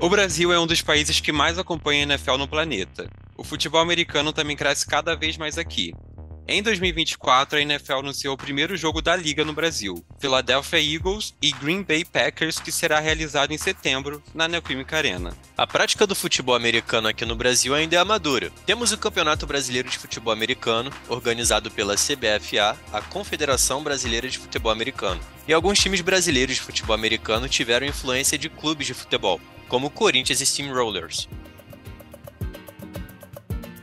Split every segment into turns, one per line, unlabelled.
O Brasil é um dos países que mais acompanha a NFL no planeta. O futebol americano também cresce cada vez mais aqui. Em 2024, a NFL anunciou o primeiro jogo da liga no Brasil, Philadelphia Eagles e Green Bay Packers, que será realizado em setembro na Neoquímica Arena.
A prática do futebol americano aqui no Brasil ainda é amadora. Temos o Campeonato Brasileiro de Futebol Americano, organizado pela CBFA, a Confederação Brasileira de Futebol Americano. E alguns times brasileiros de futebol americano tiveram influência de clubes de futebol, como o Corinthians e Steamrollers.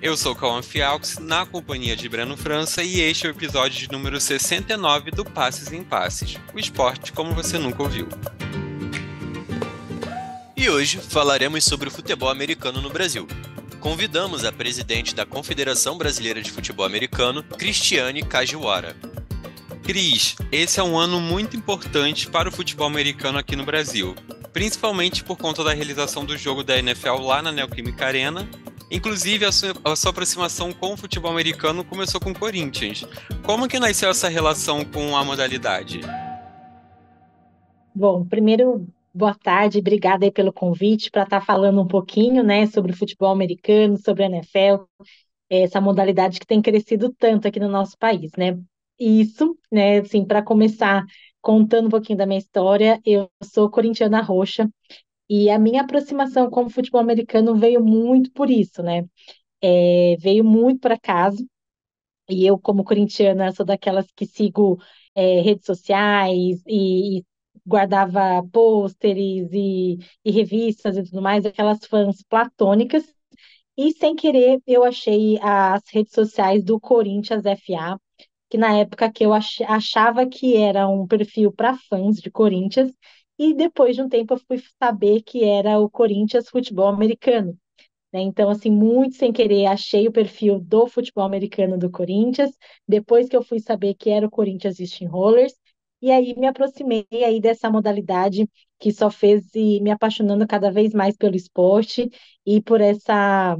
Eu sou Cauã Fialques, na companhia de Breno França, e este é o episódio de número 69 do Passes em Passes, o esporte como você nunca ouviu.
E hoje falaremos sobre o futebol americano no Brasil. Convidamos a presidente da Confederação Brasileira de Futebol Americano, Cristiane Kajiwara.
Cris, esse é um ano muito importante para o futebol americano aqui no Brasil, principalmente por conta da realização do jogo da NFL lá na Neoquímica Arena. Inclusive, a sua aproximação com o futebol americano começou com o Corinthians. Como que nasceu essa relação com a modalidade?
Bom, primeiro, boa tarde, obrigada aí pelo convite para estar falando um pouquinho, né, sobre o futebol americano, sobre a NFL, essa modalidade que tem crescido tanto aqui no nosso país, né? Isso, né, assim, para começar contando um pouquinho da minha história, eu sou corintiana roxa e a minha aproximação com o futebol americano veio muito por isso, né? Veio muito por acaso. E eu, como corintiana, sou daquelas que sigo redes sociais e guardava pôsteres e revistas e tudo mais, aquelas fãs platônicas. E sem querer, eu achei as redes sociais do Corinthians FA, que na época que eu achava que era um perfil para fãs de Corinthians, e depois de um tempo eu fui saber que era o Corinthians Futebol Americano, né? Então, assim, muito sem querer, achei o perfil do futebol americano do Corinthians, depois que eu fui saber que era o Corinthians Steamrollers, e aí me aproximei aí dessa modalidade que só fez ir me apaixonando cada vez mais pelo esporte e por essa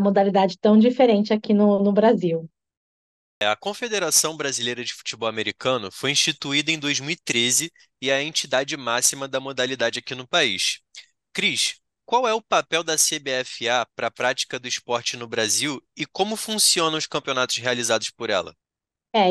modalidade tão diferente aqui no Brasil.
A Confederação Brasileira de Futebol Americano foi instituída em 2013 e é a entidade máxima da modalidade aqui no país. Cris, qual é o papel da CBFA para a prática do esporte no Brasil e como funcionam os campeonatos realizados por ela?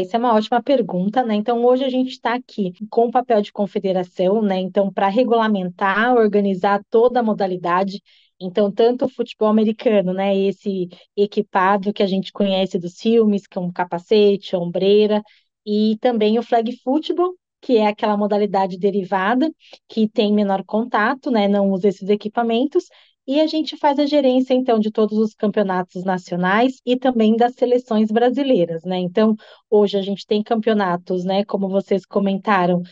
Isso é uma ótima pergunta, né? Então, hoje a gente está aqui com o papel de confederação, né? Então, para regulamentar, organizar toda a modalidade. Então, tanto o futebol americano, né? Esse equipado que a gente conhece dos filmes, que é um capacete, a ombreira, e também o flag football, que é aquela modalidade derivada, que tem menor contato, né? Não usa esses equipamentos. E a gente faz a gerência, então, de todos os campeonatos nacionais e também das seleções brasileiras, né? Então, hoje a gente tem campeonatos, né, como vocês comentaram,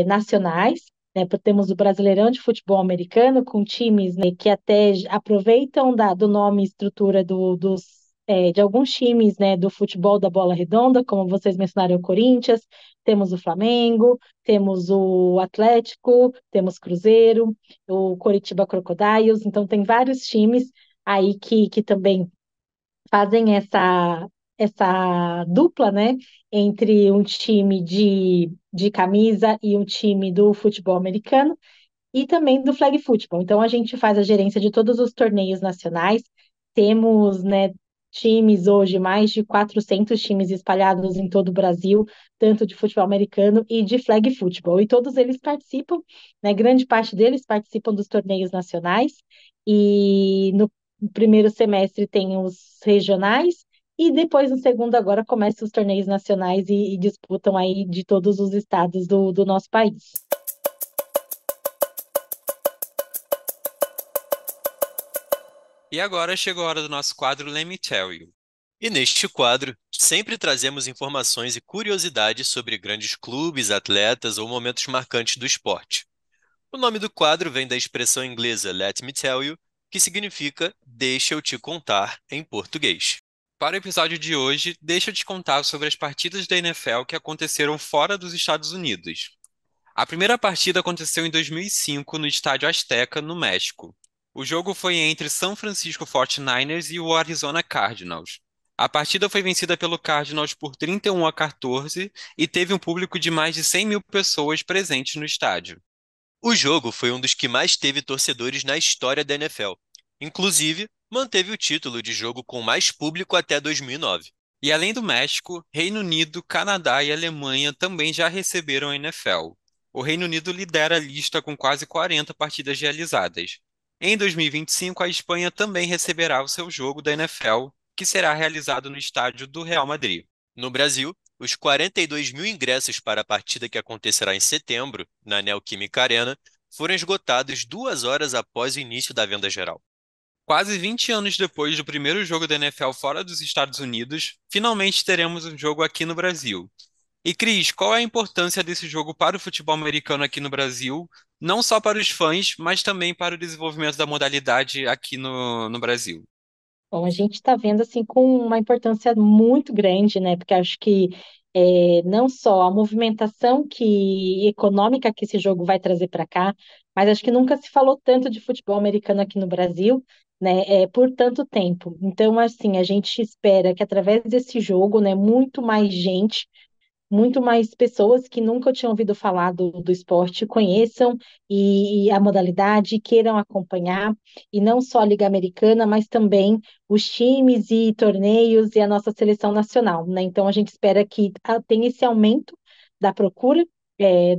nacionais, né, temos o Brasileirão de Futebol Americano, com times, né, que até aproveitam do nome e estrutura de alguns times, né, do futebol da bola redonda, como vocês mencionaram, o Corinthians, temos o Flamengo, temos o Atlético, temos Cruzeiro, o Coritiba Crocodiles, então tem vários times aí que também fazem essa dupla, né, entre um time de camisa e um time do futebol americano e também do flag football. Então, a gente faz a gerência de todos os torneios nacionais, temos, né, times hoje, mais de 400 times espalhados em todo o Brasil, tanto de futebol americano e de flag football, e todos eles participam, né, grande parte deles participam dos torneios nacionais, e no primeiro semestre tem os regionais, e depois no segundo agora começam os torneios nacionais e disputam aí de todos os estados do nosso país.
E agora chegou a hora do nosso quadro Let Me Tell You.
E neste quadro, sempre trazemos informações e curiosidades sobre grandes clubes, atletas ou momentos marcantes do esporte. O nome do quadro vem da expressão inglesa Let me tell you, que significa deixa eu te contar em português.
Para o episódio de hoje, deixa eu te contar sobre as partidas da NFL que aconteceram fora dos Estados Unidos. A primeira partida aconteceu em 2005 no Estádio Azteca, no México. O jogo foi entre San Francisco 49ers e o Arizona Cardinals. A partida foi vencida pelo Cardinals por 31-14 e teve um público de mais de 100 mil pessoas presentes no estádio.
O jogo foi um dos que mais teve torcedores na história da NFL. Inclusive, manteve o título de jogo com mais público até 2009.
E além do México, Reino Unido, Canadá e Alemanha também já receberam a NFL. O Reino Unido lidera a lista com quase 40 partidas realizadas. Em 2025, a Espanha também receberá o seu jogo da NFL, que será realizado no estádio do Real Madrid.
No Brasil, os 42 mil ingressos para a partida que acontecerá em setembro, na Neoquímica Arena, foram esgotados 2 horas após o início da venda geral.
Quase 20 anos depois do primeiro jogo da NFL fora dos Estados Unidos, finalmente teremos um jogo aqui no Brasil. E Cris, qual é a importância desse jogo para o futebol americano aqui no Brasil? Não só para os fãs, mas também para o desenvolvimento da modalidade aqui no Brasil.
Bom, a gente está vendo assim com uma importância muito grande, né? Porque acho que não só a movimentação econômica que esse jogo vai trazer para cá, mas acho que nunca se falou tanto de futebol americano aqui no Brasil, né? Por tanto tempo. Então, assim, a gente espera que através desse jogo, né, muito mais pessoas que nunca tinham ouvido falar do esporte conheçam e a modalidade, queiram acompanhar, e não só a Liga Americana, mas também os times e torneios e a nossa seleção nacional, né? Então a gente espera que tenha esse aumento da procura,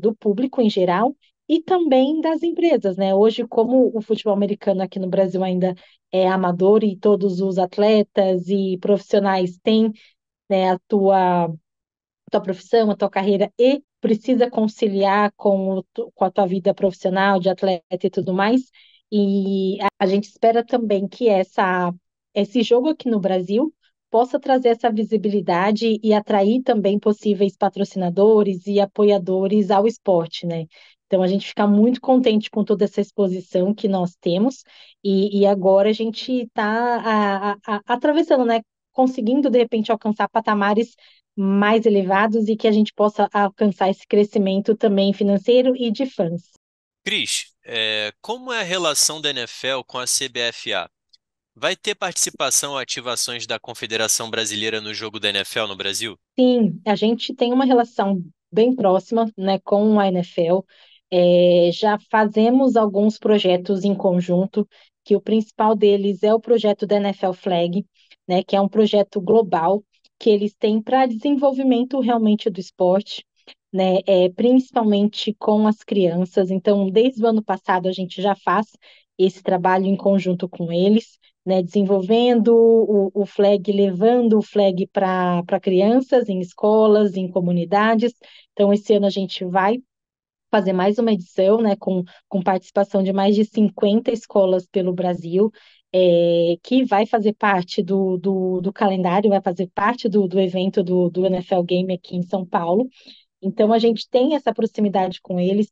do público em geral e também das empresas, né? Hoje, como o futebol americano aqui no Brasil ainda é amador e todos os atletas e profissionais têm, né, tua profissão, a tua carreira e precisa conciliar com a tua vida profissional, de atleta e tudo mais. E a gente espera também que esse jogo aqui no Brasil possa trazer essa visibilidade e atrair também possíveis patrocinadores e apoiadores ao esporte, né? Então a gente fica muito contente com toda essa exposição que nós temos e agora a gente está atravessando, né? Conseguindo de repente alcançar patamares mais elevados e que a gente possa alcançar esse crescimento também financeiro e de fãs.
Cris, como é a relação da NFL com a CBFA? Vai ter participação ou ativações da Confederação Brasileira no jogo da NFL no Brasil?
Sim, a gente tem uma relação bem próxima, né, com a NFL. Já fazemos alguns projetos em conjunto, que o principal deles é o projeto da NFL Flag, né, que é um projeto global que eles têm para desenvolvimento realmente do esporte, né, principalmente com as crianças. Então, desde o ano passado a gente já faz esse trabalho em conjunto com eles, né, desenvolvendo o flag, levando o flag para crianças em escolas, em comunidades. Então, esse ano a gente vai fazer mais uma edição, né, com participação de mais de 50 escolas pelo Brasil, que vai fazer parte do calendário, vai fazer parte do evento do NFL Game aqui em São Paulo. Então, a gente tem essa proximidade com eles,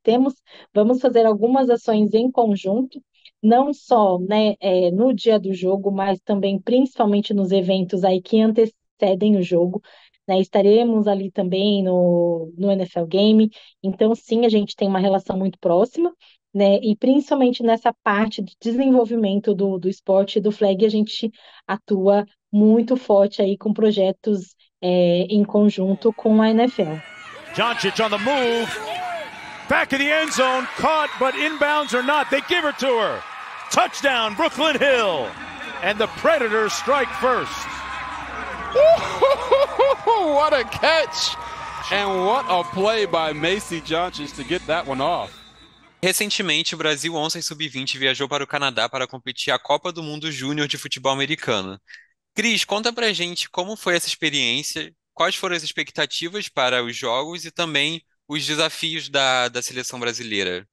vamos fazer algumas ações em conjunto, não só, né, no dia do jogo, mas também principalmente nos eventos aí que antecedem o jogo, né, estaremos ali também no NFL Game, então sim, a gente tem uma relação muito próxima, né, e principalmente nessa parte de desenvolvimento do esporte e do flag, a gente atua muito forte aí com projetos, em conjunto com a NFL.
Doncic on the move. Back of the end zone. Caught, but inbounds or not. They give her to her. Touchdown, Brooklyn Hill. And the Predators strike first.
What a catch. And what a play by Macy Doncic to get that one off.
Recentemente, o Brasil Onças Sub-20 viajou para o Canadá para competir a Copa do Mundo Júnior de futebol americano. Cris, conta pra gente como foi essa experiência, quais foram as expectativas para os jogos e também os desafios da seleção brasileira.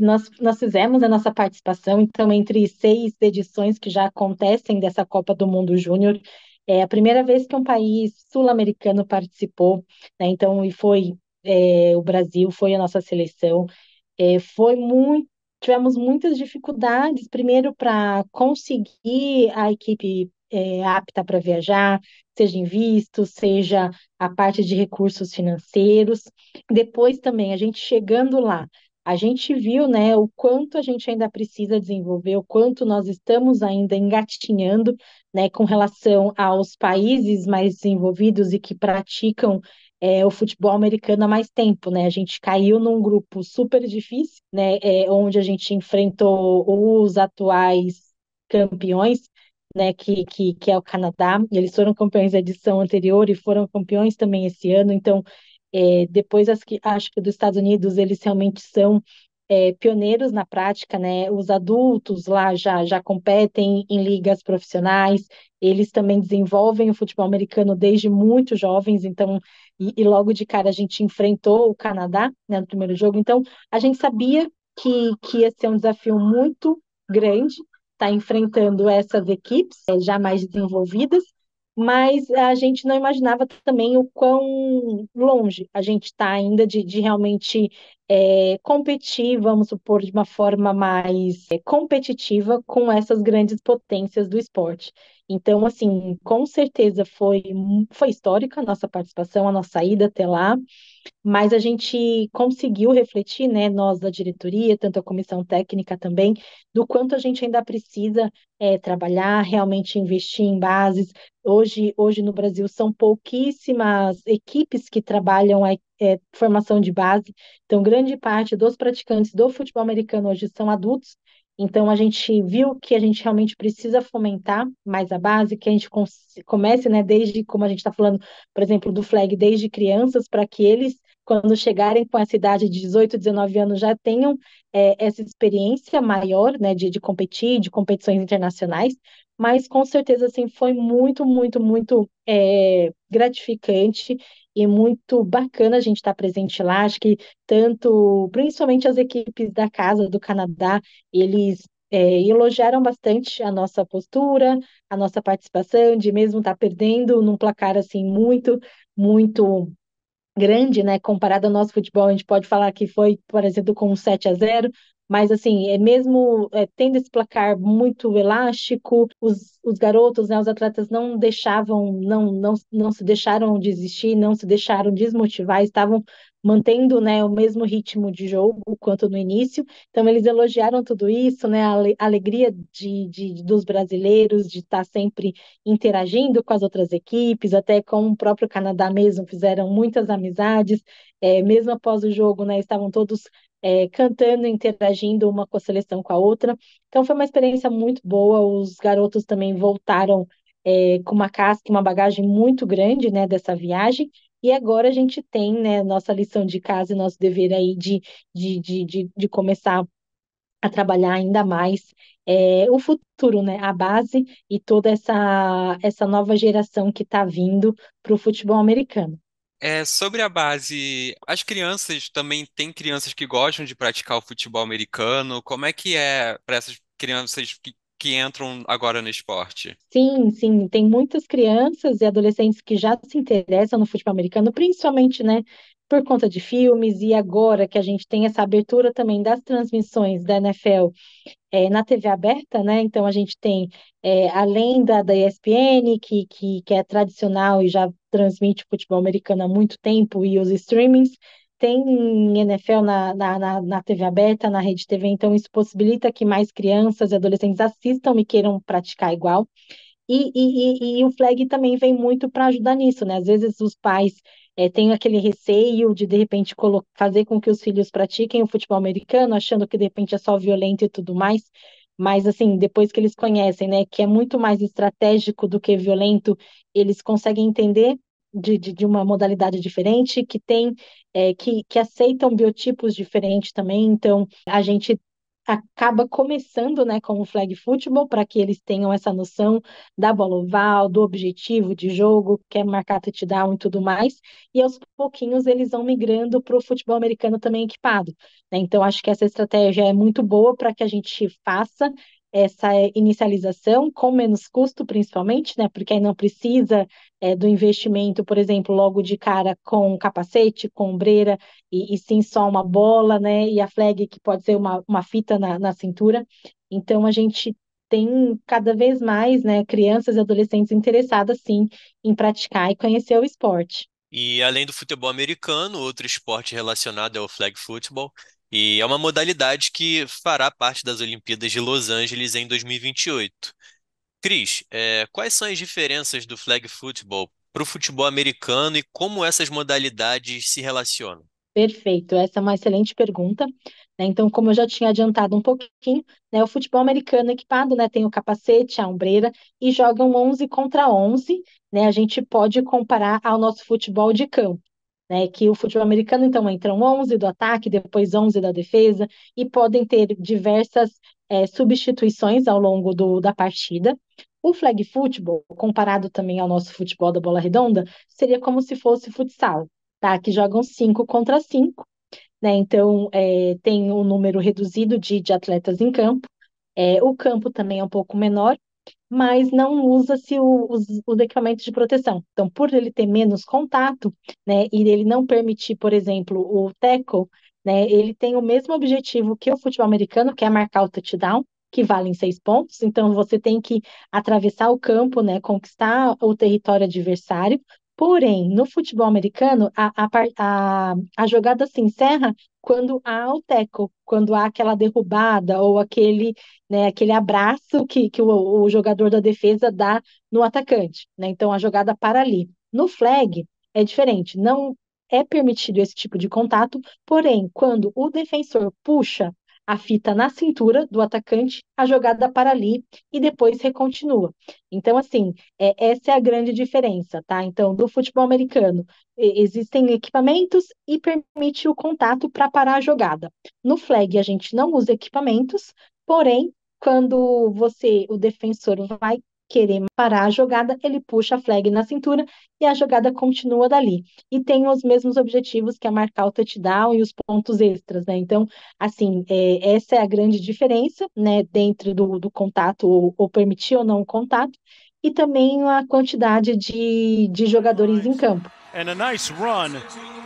Nós fizemos a nossa participação, então, entre 6 edições que já acontecem dessa Copa do Mundo Júnior, é a primeira vez que um país sul-americano participou, né? Então, o Brasil, foi a nossa seleção. Tivemos muitas dificuldades, primeiro para conseguir a equipe apta para viajar, seja em visto, seja a parte de recursos financeiros. Depois também, a gente chegando lá, a gente viu, né, o quanto a gente ainda precisa desenvolver, o quanto nós estamos ainda engatinhando, né, com relação aos países mais desenvolvidos e que praticam o futebol americano há mais tempo, né? A gente caiu num grupo super difícil, né? Onde a gente enfrentou os atuais campeões, né? Que é o Canadá. Eles foram campeões da edição anterior e foram campeões também esse ano. Então, depois acho que dos Estados Unidos eles realmente são pioneiros na prática, né? Os adultos lá já competem em ligas profissionais, eles também desenvolvem o futebol americano desde muito jovens, então, e logo de cara a gente enfrentou o Canadá, né, no primeiro jogo, então a gente sabia que ia ser um desafio muito grande estar enfrentando essas equipes já mais desenvolvidas, mas a gente não imaginava também o quão longe a gente está ainda de realmente competir, vamos supor, de uma forma mais competitiva com essas grandes potências do esporte. Então, assim, com certeza foi histórica a nossa participação, a nossa ida até lá, mas a gente conseguiu refletir, né, nós da diretoria, tanto a comissão técnica também, do quanto a gente ainda precisa trabalhar, realmente investir em bases. Hoje no Brasil são pouquíssimas equipes que trabalham a formação de base, então grande parte dos praticantes do futebol americano hoje são adultos, então a gente viu que a gente realmente precisa fomentar mais a base, que a gente comece, né, desde, como a gente está falando, por exemplo, do flag desde crianças, para que eles quando chegarem com essa idade de 18, 19 anos, já tenham essa experiência maior, né, de competir, de competições internacionais, mas com certeza, assim, foi muito, muito, muito gratificante e muito bacana a gente estar presente lá. Acho que tanto, principalmente as equipes da casa do Canadá, eles elogiaram bastante a nossa postura, a nossa participação, de mesmo estar perdendo num placar assim muito, muito grande, né, comparado ao nosso futebol, a gente pode falar que foi, por exemplo, com um 7-0, mas assim, mesmo tendo esse placar muito elástico, os garotos, né, os atletas não deixavam, não se deixaram desistir, não se deixaram desmotivar, estavam mantendo, né, o mesmo ritmo de jogo quanto no início, então eles elogiaram tudo isso, né, a alegria dos brasileiros de estar sempre interagindo com as outras equipes, até com o próprio Canadá mesmo, fizeram muitas amizades, mesmo após o jogo, né, estavam todos cantando, interagindo uma com a seleção com a outra. Então foi uma experiência muito boa, os garotos também voltaram com uma casca, uma bagagem muito grande, né, dessa viagem, e agora a gente tem, né, nossa lição de casa e nosso dever aí de começar a trabalhar ainda mais o futuro, né? A base e toda essa nova geração que está vindo para o futebol americano.
Sobre a base, as crianças também tem crianças que gostam de praticar o futebol americano. Como é que é para essas crianças que entram agora no esporte?
Sim, sim, tem muitas crianças e adolescentes que já se interessam no futebol americano, principalmente, né, por conta de filmes, e agora que a gente tem essa abertura também das transmissões da NFL na TV aberta, né? Então a gente tem, além da ESPN, que é tradicional e já transmite futebol americano há muito tempo, e os streamings, tem NFL na TV aberta, na Rede TV, então isso possibilita que mais crianças e adolescentes assistam e queiram praticar igual. E o flag também vem muito para ajudar nisso, né? Às vezes os pais têm aquele receio de repente, fazer com que os filhos pratiquem o futebol americano, achando que, de repente, é só violento e tudo mais. Mas, assim, depois que eles conhecem, né, que é muito mais estratégico do que violento, eles conseguem entender de uma modalidade diferente, que tem, que aceitam biotipos diferentes também. Então, a gente acaba começando, né, com o flag football, para que eles tenham essa noção da bola oval, do objetivo de jogo, que é marcar touchdown e tudo mais, e aos pouquinhos eles vão migrando para o futebol americano também equipado, né? Então, acho que essa estratégia é muito boa para que a gente faça essa inicialização com menos custo, principalmente, né? Porque aí não precisa do investimento, por exemplo, logo de cara com capacete, com ombreira, e sim só uma bola, né? E a flag, que pode ser uma fita na cintura. Então, a gente tem cada vez mais, né, crianças e adolescentes interessadas, sim, em praticar e conhecer o esporte.
E além do futebol americano, outro esporte relacionado é o flag football, e é uma modalidade que fará parte das Olimpíadas de Los Angeles em 2028. Cris, quais são as diferenças do flag football para o futebol americano e como essas modalidades se relacionam?
Perfeito, essa é uma excelente pergunta, né? Então, como eu já tinha adiantado um pouquinho, né, o futebol americano equipado, né, tem o capacete, a ombreira e jogam 11 contra 11, né? A gente pode comparar ao nosso futebol de campo, né? Que o futebol americano, então, entram 11 do ataque, depois 11 da defesa e podem ter diversas substituições ao longo da partida. O flag football, comparado também ao nosso futebol da bola redonda, seria como se fosse futsal, tá? Que jogam 5 contra 5, né? Então, tem um número reduzido de atletas em campo. O campo também é um pouco menor, mas não usa-se os equipamentos de proteção. Então, por ele ter menos contato, né, e ele não permitir, por exemplo, o tackle, né, ele tem o mesmo objetivo que o futebol americano, que é marcar o touchdown, que vale em 6 pontos. Então, você tem que atravessar o campo, né, conquistar o território adversário. Porém, no futebol americano, a jogada se encerra quando há o tackle, quando há aquela derrubada ou aquele, né, aquele abraço que o jogador da defesa dá no atacante, né? Então a jogada para ali. No flag é diferente, não é permitido esse tipo de contato, porém, quando o defensor puxa a fita na cintura do atacante, a jogada para ali e depois recontinua. Então, assim, essa é a grande diferença, tá? Então, do futebol americano, existem equipamentos e permite o contato para parar a jogada. No flag, a gente não usa equipamentos, porém, quando o defensor vai querer parar a jogada, ele puxa a flag na cintura e a jogada continua dali. E tem os mesmos objetivos, que é marcar o touchdown e os pontos extras, né? Então, assim, essa é a grande diferença, né, dentro do contato, ou permitir ou não o contato, e também a quantidade de jogadores em campo.
And a nice run.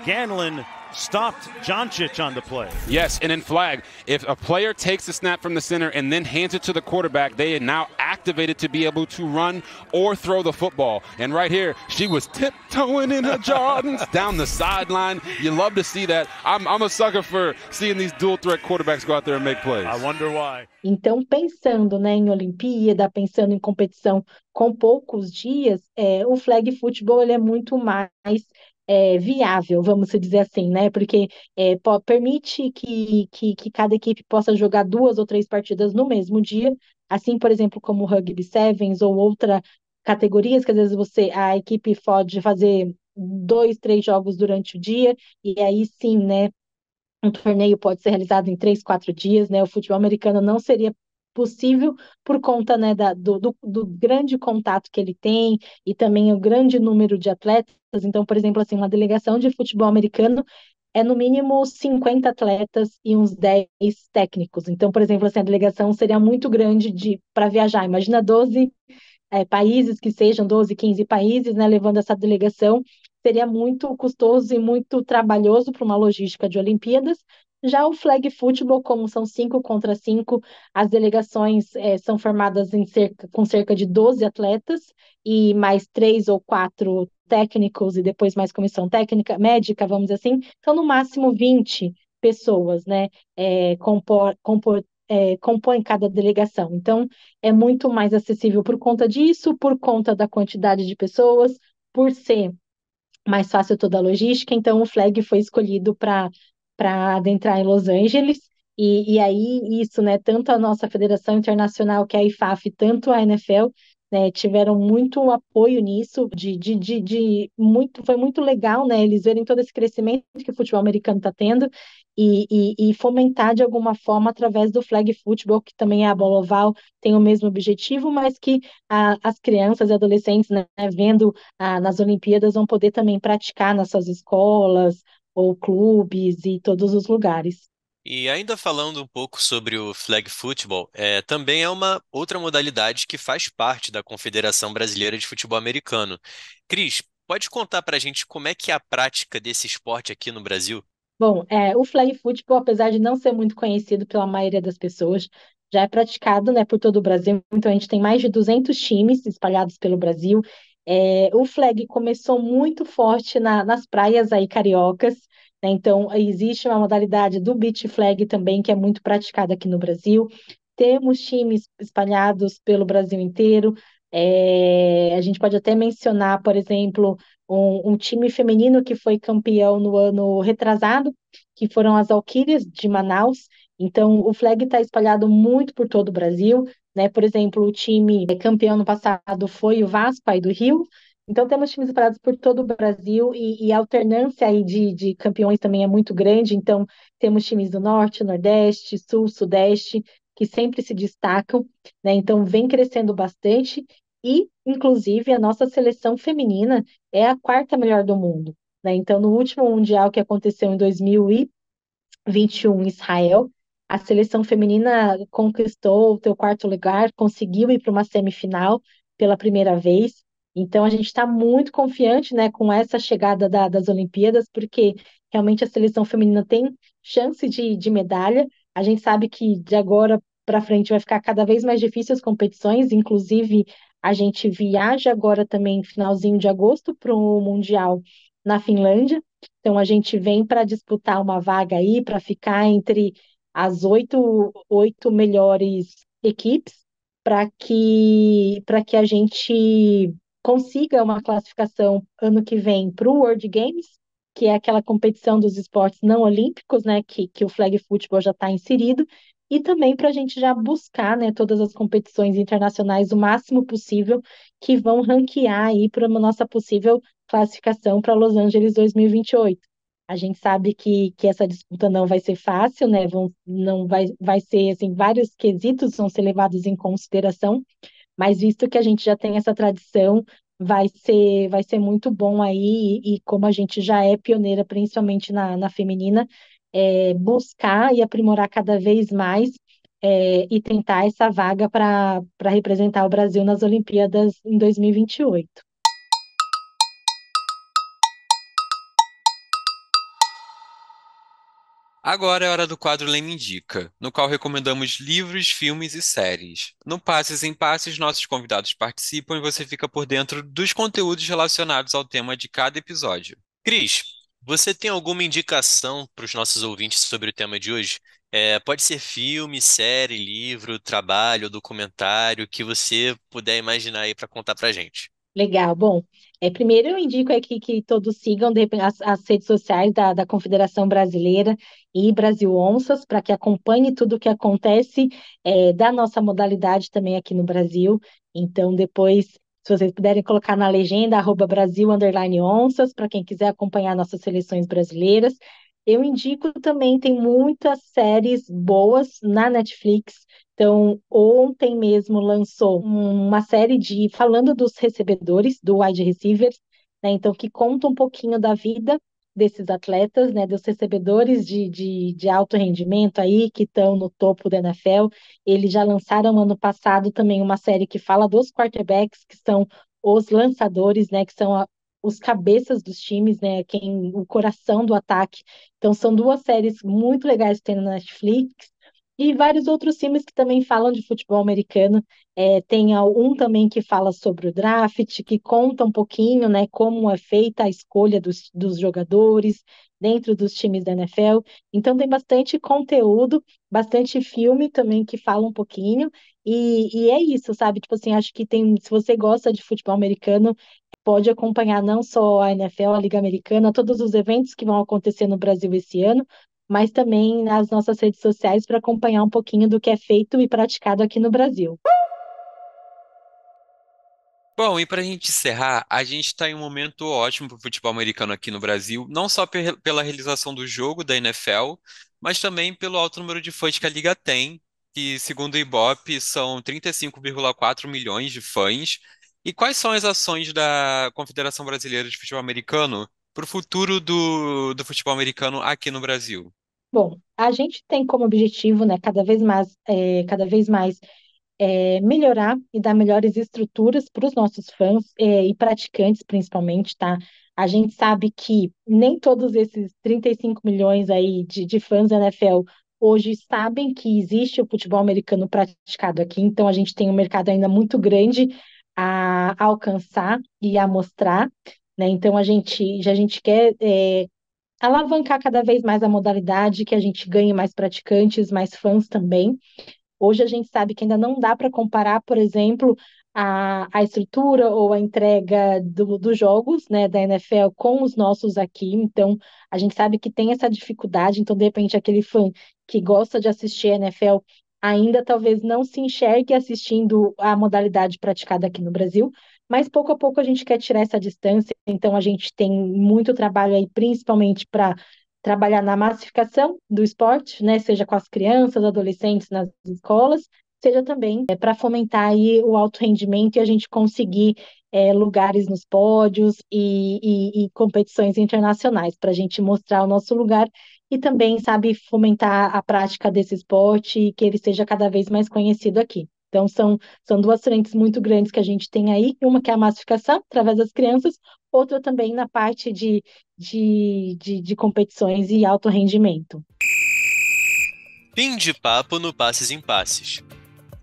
Ganlin stopped Doncic on the play.
Yes, and in flag, if a player takes the snap from the center and then hands it to the quarterback, they are now activated to be able to run or throw the football. And right here, she was tiptoeing in her Jordans down the sideline. You love to see that. I'm a sucker for seeing these dual threat quarterbacks go out there and make plays.
I wonder why.
Então, pensando, né, em Olimpíada, pensando em competição com poucos dias, o flag football ele é muito mais viável, vamos dizer assim, né? Porque permite que cada equipe possa jogar 2 ou 3 partidas no mesmo dia, assim, por exemplo, como o Rugby Sevens ou outra categorias, que às vezes a equipe pode fazer 2, 3 jogos durante o dia, e aí sim, né? Um torneio pode ser realizado em 3, 4 dias, né? O futebol americano não seria possível por conta, né, do grande contato que ele tem e também o grande número de atletas. Então, por exemplo, assim, uma delegação de futebol americano é no mínimo 50 atletas e uns 10 técnicos. Então, por exemplo, assim, a delegação seria muito grande para viajar. Imagina 12 países, que sejam 12, 15 países, né, levando essa delegação, seria muito custoso e muito trabalhoso para uma logística de Olimpíadas. Já o flag football, como são 5 contra 5, as delegações são formadas com cerca de 12 atletas e mais 3 ou 4 técnicos e depois mais comissão técnica, médica, vamos dizer assim. Então, no máximo 20 pessoas, né, compõem cada delegação. Então, é muito mais acessível por conta disso, por conta da quantidade de pessoas, por ser mais fácil toda a logística. Então, o flag foi escolhido para adentrar em Los Angeles. E aí, isso, né? Tanto a nossa Federação Internacional, que é a IFAF, tanto a NFL, né, tiveram muito apoio nisso, foi muito legal, né? Eles verem todo esse crescimento que o futebol americano está tendo e fomentar de alguma forma através do flag football, que também é a bola oval, tem o mesmo objetivo, mas que as crianças e adolescentes, né, vendo nas Olimpíadas, vão poder também praticar nas suas escolas ou clubes e todos os lugares.
E ainda falando um pouco sobre o flag football, também é uma outra modalidade que faz parte da Confederação Brasileira de Futebol Americano. Cris, pode contar para a gente como é que é a prática desse esporte aqui no Brasil?
Bom, o flag football, apesar de não ser muito conhecido pela maioria das pessoas, já é praticado, né, por todo o Brasil. Então, a gente tem mais de 200 times espalhados pelo Brasil. O flag começou muito forte nas praias aí cariocas, né? Então, existe uma modalidade do beach flag também, que é muito praticada aqui no Brasil. Temos times espalhados pelo Brasil inteiro. A gente pode até mencionar, por exemplo, um time feminino que foi campeão no ano retrasado, que foram as Alquírias de Manaus. Então, o flag está espalhado muito por todo o Brasil, né? Por exemplo, o time campeão no passado foi o Vasco aí do Rio. Então, temos times espalhados por todo o Brasil e a alternância aí de campeões também é muito grande. Então, temos times do Norte, Nordeste, Sul, Sudeste, que sempre se destacam, né? Então, vem crescendo bastante. E, inclusive, a nossa seleção feminina é a quarta melhor do mundo, né? Então, no último Mundial que aconteceu em 2021 em Israel, a seleção feminina conquistou o seu quarto lugar, conseguiu ir para uma semifinal pela primeira vez. Então, a gente está muito confiante, né, com essa chegada das Olimpíadas, porque realmente a seleção feminina tem chance de medalha. A gente sabe que de agora para frente vai ficar cada vez mais difícil as competições, inclusive a gente viaja agora também, finalzinho de agosto, para o Mundial na Finlândia. Então, a gente vem para disputar uma vaga aí, para ficar entre as oito melhores equipes, para que a gente consiga uma classificação ano que vem para o World Games, que é aquela competição dos esportes não olímpicos, né, que o flag football já está inserido, e também para a gente já buscar, né, todas as competições internacionais o máximo possível, que vão ranquear aí para a nossa possível classificação para Los Angeles 2028. A gente sabe que essa disputa não vai ser fácil, né? Não vai ser assim, vários quesitos vão ser levados em consideração, mas visto que a gente já tem essa tradição, vai ser muito bom aí, e como a gente já é pioneira, principalmente na feminina, buscar e aprimorar cada vez mais e tentar essa vaga para representar o Brasil nas Olimpíadas em 2028.
Agora é hora do quadro Lê Me Indica, no qual recomendamos livros, filmes e séries. No Passes em Passes, nossos convidados participam e você fica por dentro dos conteúdos relacionados ao tema de cada episódio.
Cris, você tem alguma indicação para os nossos ouvintes sobre o tema de hoje? Pode ser filme, série, livro, trabalho, documentário, que você puder imaginar aí para contar para gente.
Legal. Bom, primeiro eu indico aqui que todos sigam de repente, as redes sociais da Confederação Brasileira e Brasil Onças, para que acompanhe tudo o que acontece da nossa modalidade também aqui no Brasil. Então, depois, se vocês puderem colocar na legenda, @Brasil_Onças, para quem quiser acompanhar nossas seleções brasileiras. Eu indico também, tem muitas séries boas na Netflix. Então, ontem mesmo lançou uma série falando dos recebedores, do wide receivers, né? Então, que conta um pouquinho da vida desses atletas, né? Dos recebedores de alto rendimento aí, que estão no topo da NFL. Eles já lançaram ano passado também uma série que fala dos quarterbacks, que são os lançadores, né? Que são os cabeças dos times, né? O coração do ataque. Então, são duas séries muito legais que tem na Netflix. E vários outros filmes que também falam de futebol americano. Tem um também que fala sobre o draft, que conta um pouquinho, né, como é feita a escolha dos jogadores dentro dos times da NFL. Então tem bastante conteúdo, bastante filme também que fala um pouquinho. E é isso, sabe? Tipo assim, acho que se você gosta de futebol americano, pode acompanhar não só a NFL, a Liga Americana, todos os eventos que vão acontecer no Brasil esse ano, mas também nas nossas redes sociais para acompanhar um pouquinho do que é feito e praticado aqui no Brasil.
Bom, e para a gente encerrar, a gente está em um momento ótimo para o futebol americano aqui no Brasil, não só pela realização do jogo da NFL, mas também pelo alto número de fãs que a liga tem, que, segundo o Ibope, são 35,4 milhões de fãs. E quais são as ações da Confederação Brasileira de Futebol Americano para o futuro do futebol americano aqui no Brasil?
Bom, a gente tem como objetivo, né, cada vez mais melhorar e dar melhores estruturas para os nossos fãs e praticantes, principalmente, tá? A gente sabe que nem todos esses 35 milhões aí de fãs da NFL hoje sabem que existe o futebol americano praticado aqui, então a gente tem um mercado ainda muito grande a alcançar e a mostrar, né? Então a gente quer alavancar cada vez mais a modalidade, que a gente ganhe mais praticantes, mais fãs também. Hoje a gente sabe que ainda não dá para comparar, por exemplo, a estrutura ou a entrega dos jogos, né, da NFL com os nossos aqui. Então, a gente sabe que tem essa dificuldade. Então, de repente, aquele fã que gosta de assistir a NFL ainda talvez não se enxergue assistindo a modalidade praticada aqui no Brasil. Mas pouco a pouco a gente quer tirar essa distância. Então, a gente tem muito trabalho aí, principalmente para trabalhar na massificação do esporte, né, seja com as crianças, adolescentes nas escolas, seja também para fomentar aí o alto rendimento e a gente conseguir lugares nos pódios e competições internacionais, para a gente mostrar o nosso lugar e também, sabe, fomentar a prática desse esporte e que ele seja cada vez mais conhecido aqui. Então, são duas frentes muito grandes que a gente tem aí, uma que é a massificação, através das crianças, outra também na parte de competições e alto rendimento.
Fim de papo no Passes em Passes.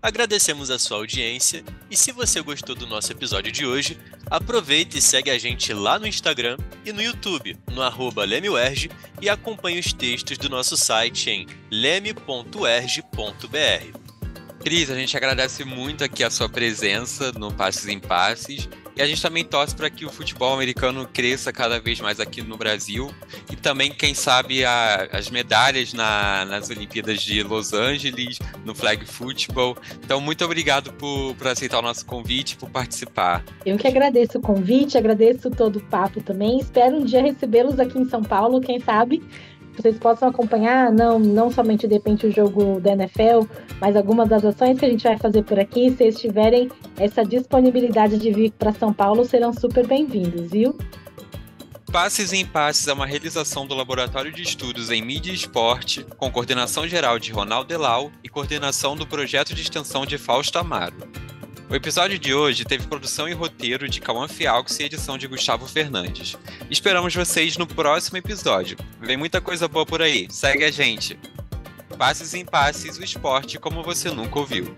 Agradecemos a sua audiência e se você gostou do nosso episódio de hoje, aproveite e segue a gente lá no Instagram e no YouTube, no @lemeuerj, e acompanhe os textos do nosso site em leme.erj.br.
Cris, a gente agradece muito aqui a sua presença no Passes em Passes e a gente também torce para que o futebol americano cresça cada vez mais aqui no Brasil e também, quem sabe, as medalhas nas Olimpíadas de Los Angeles, no flag football. Então, muito obrigado por aceitar o nosso convite e por participar.
Eu que agradeço o convite, agradeço todo o papo também. Espero um dia recebê-los aqui em São Paulo, quem sabe vocês possam acompanhar, não somente de repente o jogo da NFL, mas algumas das ações que a gente vai fazer por aqui. Se eles tiverem essa disponibilidade de vir para São Paulo, serão super bem-vindos, viu?
Passes em Passes é uma realização do Laboratório de Estudos em Mídia e Esporte, com coordenação geral de Ronaldo Delau e coordenação do projeto de extensão de Fausto Amaro. O episódio de hoje teve produção e roteiro de Cauã Fialques e edição de Gustavo Fernandes. Esperamos vocês no próximo episódio. Vem muita coisa boa por aí. Segue a gente. Passes em Passes, o esporte como você nunca ouviu.